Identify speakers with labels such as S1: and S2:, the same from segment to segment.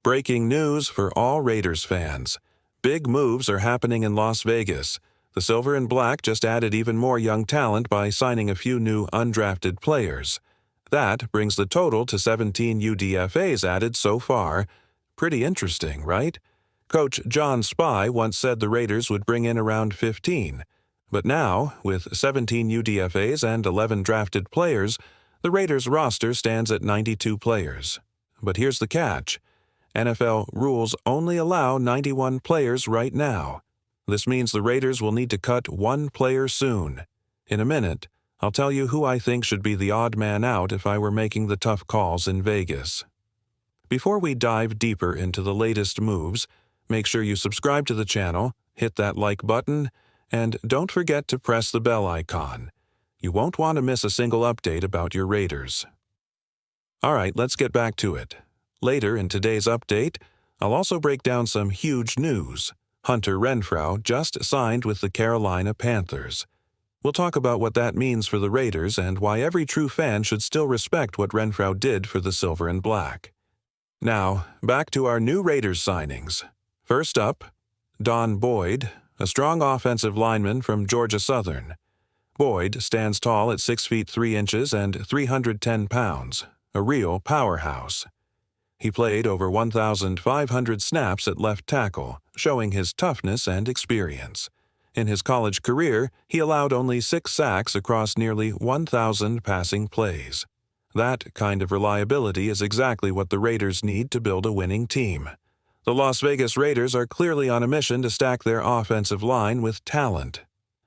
S1: Breaking news for all Raiders fans. Big moves are happening in Las Vegas. The Silver and Black just added even more young talent by signing a few new undrafted players. That brings the total to 17 UDFAs added so far. Pretty interesting, right? Coach John Spy once said the Raiders would bring in around 15. But now, with 17 UDFAs and 11 drafted players, the Raiders roster stands at 92 players. But here's the catch. NFL rules only allow 91 players right now. This means the Raiders will need to cut one player soon. In a minute, I'll tell you who I think should be the odd man out if I were making the tough calls in Vegas. Before we dive deeper into the latest moves, make sure you subscribe to the channel, hit that like button, and don't forget to press the bell icon. You won't want to miss a single update about your Raiders. Alright, let's get back to it. Later in today's update, I'll also break down some huge news. Hunter Renfrow just signed with the Carolina Panthers. We'll talk about what that means for the Raiders and why every true fan should still respect what Renfrow did for the Silver and Black. Now, back to our new Raiders signings. First up, Don Boyd, a strong offensive lineman from Georgia Southern. Boyd stands tall at 6 feet 3 inches and 310 pounds, a real powerhouse. He played over 1,500 snaps at left tackle, showing his toughness and experience. In his college career, he allowed only 6 sacks across nearly 1,000 passing plays. That kind of reliability is exactly what the Raiders need to build a winning team. The Las Vegas Raiders are clearly on a mission to stack their offensive line with talent.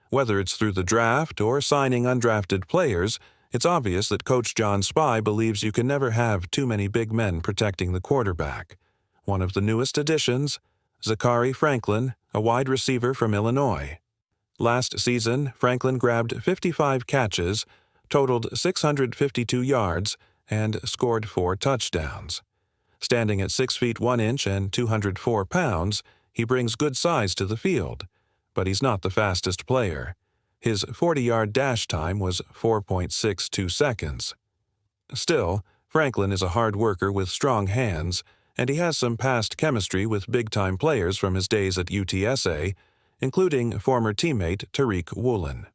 S1: Whether it's through the draft or signing undrafted players, it's obvious that Coach John Spy believes you can never have too many big men protecting the quarterback. One of the newest additions, Zakhari Franklin, a wide receiver from Illinois. Last season, Franklin grabbed 55 catches, totaled 652 yards, and scored 4 touchdowns. Standing at 6 feet 1 inch and 204 pounds, he brings good size to the field, but he's not the fastest player. His 40-yard dash time was 4.62 seconds. Still, Franklin is a hard worker with strong hands, and he has some past chemistry with big-time players from his days at UTSA, including former teammate Tariq Woolen.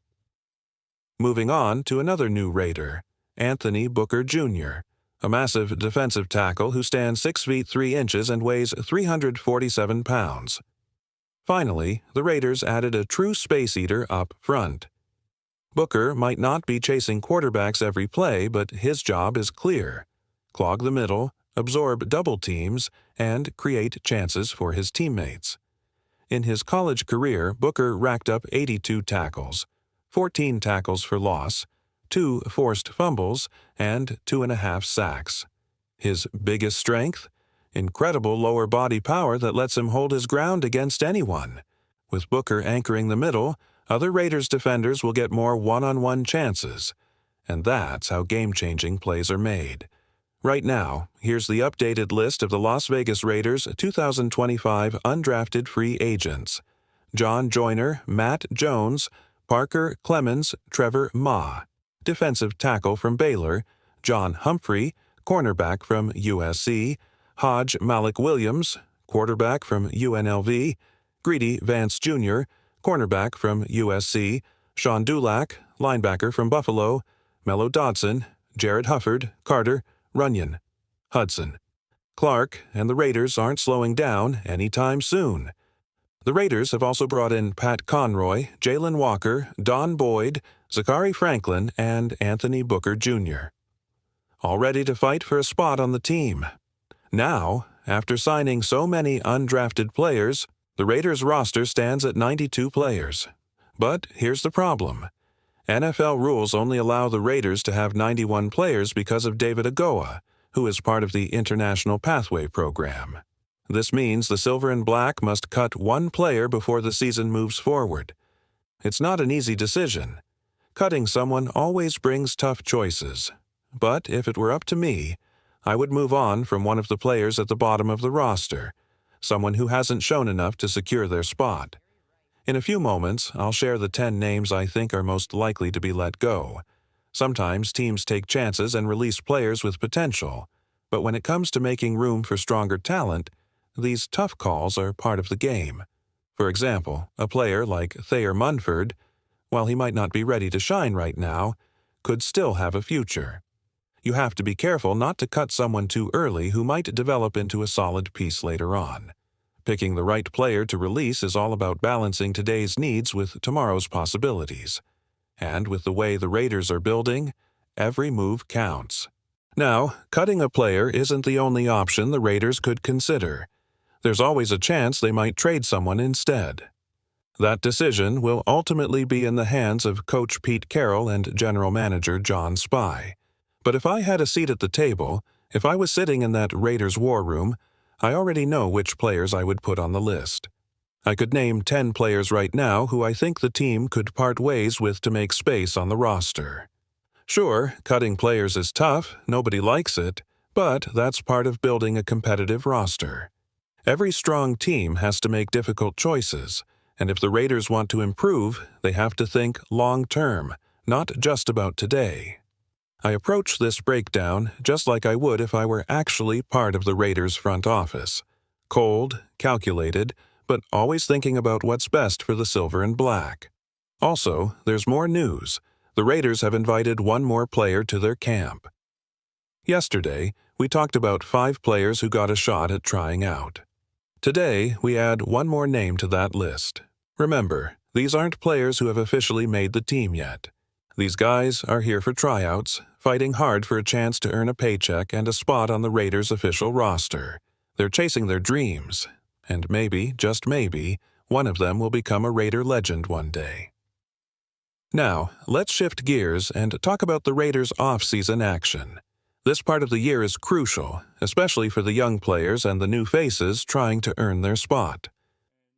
S1: Moving on to another new Raider, Anthony Booker Jr., a massive defensive tackle who stands 6 feet 3 inches and weighs 347 pounds. Finally, the Raiders added a true space eater up front. Booker might not be chasing quarterbacks every play, but his job is clear. Clog the middle, absorb double teams, and create chances for his teammates. In his college career, Booker racked up 82 tackles, 14 tackles for loss, 2 forced fumbles, and 2.5 sacks. His biggest strength? Incredible lower body power that lets him hold his ground against anyone. With Booker anchoring the middle, other Raiders defenders will get more one-on-one chances. And that's how game-changing plays are made. Right now, here's the updated list of the Las Vegas Raiders 2025 undrafted free agents. John Joyner, Matt Jones, Parker Clemens, Trevor Ma. Defensive tackle from Baylor, John Humphrey, cornerback from USC, Hodge Malik Williams, quarterback from UNLV, Greedy Vance Jr., cornerback from USC, Sean Dulac, linebacker from Buffalo, Mello Dodson, Jared Hufford, Carter, Runyon, Hudson. Clark and the Raiders aren't slowing down anytime soon. The Raiders have also brought in Pat Conroy, Jalen Walker, Don Boyd, Zakhari Franklin, and Anthony Booker Jr. All ready to fight for a spot on the team. Now, after signing so many undrafted players, the Raiders roster stands at 92 players. But here's the problem. NFL rules only allow the Raiders to have 91 players because of David Agoa, who is part of the International Pathway Program. This means the Silver and Black must cut one player before the season moves forward. It's not an easy decision. Cutting someone always brings tough choices. But if it were up to me, I would move on from one of the players at the bottom of the roster, someone who hasn't shown enough to secure their spot. In a few moments, I'll share the 10 names I think are most likely to be let go. Sometimes teams take chances and release players with potential, But when it comes to making room for stronger talent, these tough calls are part of the game. For example, a player like Thayer Munford, while he might not be ready to shine right now, could still have a future. You have to be careful not to cut someone too early who might develop into a solid piece later on. Picking the right player to release is all about balancing today's needs with tomorrow's possibilities. And with the way the Raiders are building, every move counts. Now, cutting a player isn't the only option the Raiders could consider. There's always a chance they might trade someone instead. That decision will ultimately be in the hands of Coach Pete Carroll and General Manager John Spy. But if I had a seat at the table, if I was sitting in that Raiders war room, I already know which players I would put on the list. I could name 10 players right now who I think the team could part ways with to make space on the roster. Sure, cutting players is tough, nobody likes it, but that's part of building a competitive roster. Every strong team has to make difficult choices, and if the Raiders want to improve, they have to think long-term, not just about today. I approach this breakdown just like I would if I were actually part of the Raiders' front office. Cold, calculated, but always thinking about what's best for the silver and black. Also, there's more news. The Raiders have invited one more player to their camp. Yesterday, we talked about 5 players who got a shot at trying out. Today, we add one more name to that list. Remember, these aren't players who have officially made the team yet. These guys are here for tryouts, fighting hard for a chance to earn a paycheck and a spot on the Raiders' official roster. They're chasing their dreams, and maybe, just maybe, one of them will become a Raider legend one day. Now, let's shift gears and talk about the Raiders' off-season action. This part of the year is crucial, especially for the young players and the new faces trying to earn their spot.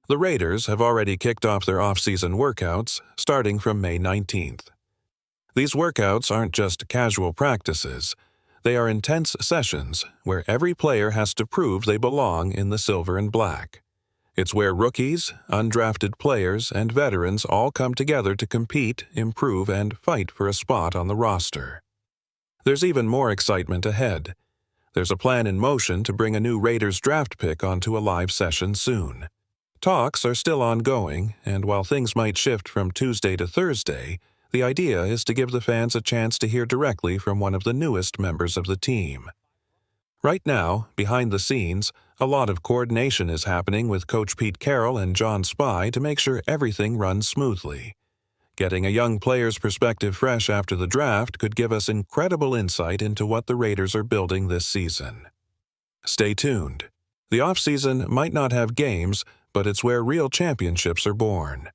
S1: The Raiders have already kicked off their off-season workouts, starting from May 19th. These workouts aren't just casual practices. They are intense sessions where every player has to prove they belong in the silver and black. It's where rookies, undrafted players, and veterans all come together to compete, improve, and fight for a spot on the roster. There's even more excitement ahead. There's a plan in motion to bring a new Raiders draft pick onto a live session soon. Talks are still ongoing, and while things might shift from Tuesday to Thursday, the idea is to give the fans a chance to hear directly from one of the newest members of the team. Right now, behind the scenes, a lot of coordination is happening with Coach Pete Carroll and John Spy to make sure everything runs smoothly. Getting a young player's perspective fresh after the draft could give us incredible insight into what the Raiders are building this season. Stay tuned. The offseason might not have games, but it's where real championships are born.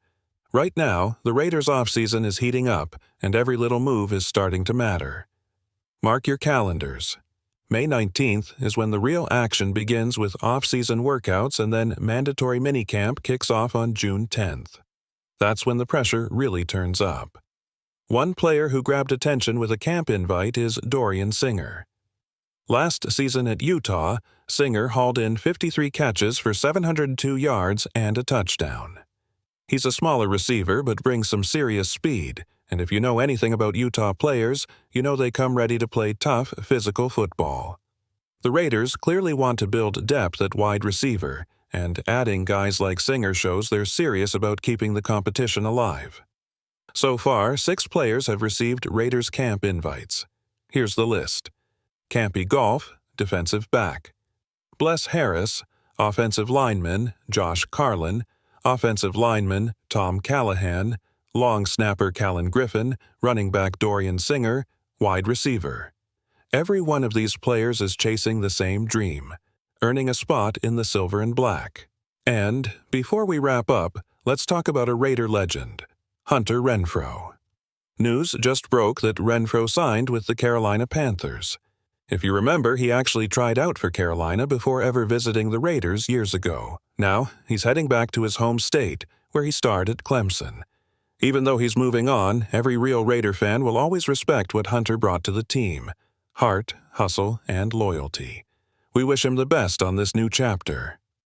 S1: Right now, the Raiders' offseason is heating up, and every little move is starting to matter. Mark your calendars. May 19th is when the real action begins with off-season workouts, and then mandatory minicamp kicks off on June 10th. That's when the pressure really turns up. One player who grabbed attention with a camp invite is Dorian Singer. Last season at Utah, Singer hauled in 53 catches for 702 yards and a touchdown. He's a smaller receiver but brings some serious speed, and if you know anything about Utah players, you know they come ready to play tough, physical football. The Raiders clearly want to build depth at wide receiver, and adding guys like Singer shows they're serious about keeping the competition alive. So far, 6 players have received Raiders camp invites. Here's the list. Campy Golf, defensive back. Bless Harris, offensive lineman, Josh Carlin, offensive lineman, Tom Callahan, long snapper Callan Griffin, running back Dorian Singer, wide receiver. Every one of these players is chasing the same dream, earning a spot in the silver and black. And, before we wrap up, let's talk about a Raider legend, Hunter Renfrow. News just broke that Renfrow signed with the Carolina Panthers. If you remember, he actually tried out for Carolina before ever visiting the Raiders years ago. Now, he's heading back to his home state, where he starred at Clemson. Even though he's moving on, every real Raider fan will always respect what Hunter brought to the team: heart, hustle, and loyalty. We wish him the best on this new chapter.